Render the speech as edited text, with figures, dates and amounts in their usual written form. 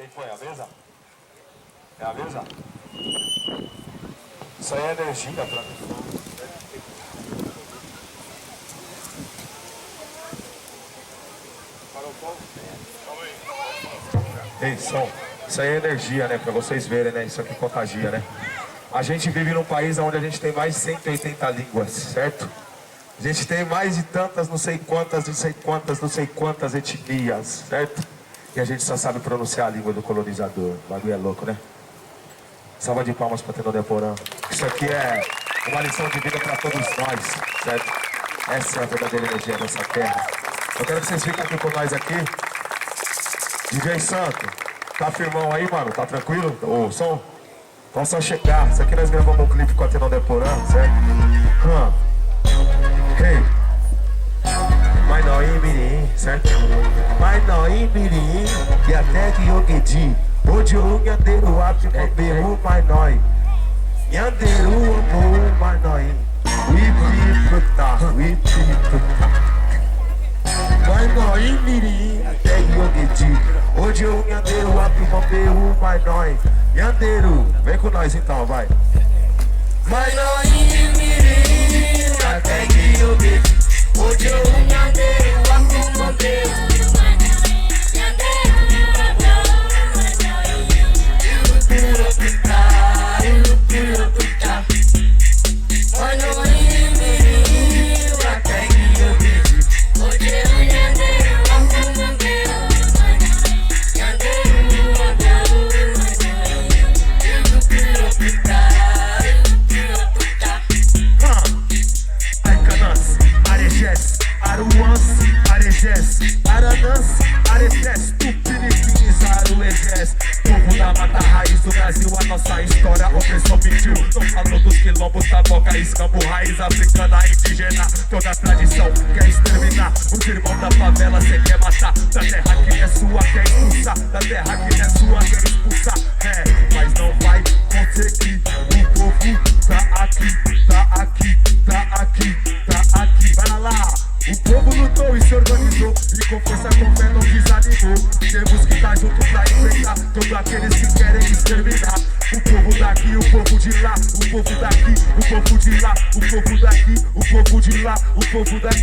Quem foi? A mesa? É a mesa? Isso aí é energia pra mim. Ei, som. Isso aí é energia, né? Pra vocês verem, né? Isso aqui contagia, né? A gente vive num país onde a gente tem mais de 180 línguas, certo? A gente tem mais de tantas, não sei quantas, não sei quantas, não sei quantas etnias, certo? E a gente só sabe pronunciar a língua do colonizador. O bagulho é louco, né? Salva de palmas para Tenor Deporã. Isso aqui é uma lição de vida para todos nós, certo? Essa é a verdadeira energia dessa terra. Eu quero que vocês fiquem aqui com nós aqui. DJ Santo, tá firmão aí, mano? Tá tranquilo? Ô, som? Então só chegar. Isso aqui nós gravamos um clipe com a Tenor Deporã, certo? Hey. Mas não imirim, certo? Mas não imirim. E até que eu pedi. Hoje o nhandeiro abre o berro, mas nós. Nhandeiro amor, mas nós. Mas não imirim. Até que eu pedi. Hoje o nhandeiro abre o berro, mas nós. Nhandeiro, vem com nós então, vai. Mas não imirim. Até que eu pedi. Hoje o nhandeiro abre o berro. A nossa história, opressão mentiu. Não falou dos quilombos, taboca, escambo, raiz africana, indígena. Toda a tradição quer exterminar. Os irmãos da favela cê quer matar. Da terra que é sua quer expulsar. Da terra que não é sua quer expulsar. É, mas não vai conseguir. O povo tá aqui, tá aqui, tá aqui, tá aqui. Vai lá. O povo lutou e se organizou. E com força, com fé, não desanimou. Temos que estar junto pra enfrentar todos aqueles que querem exterminar. O povo daqui, o povo de lá. O povo daqui, o povo de lá. O povo daqui, o povo de lá. O povo daqui.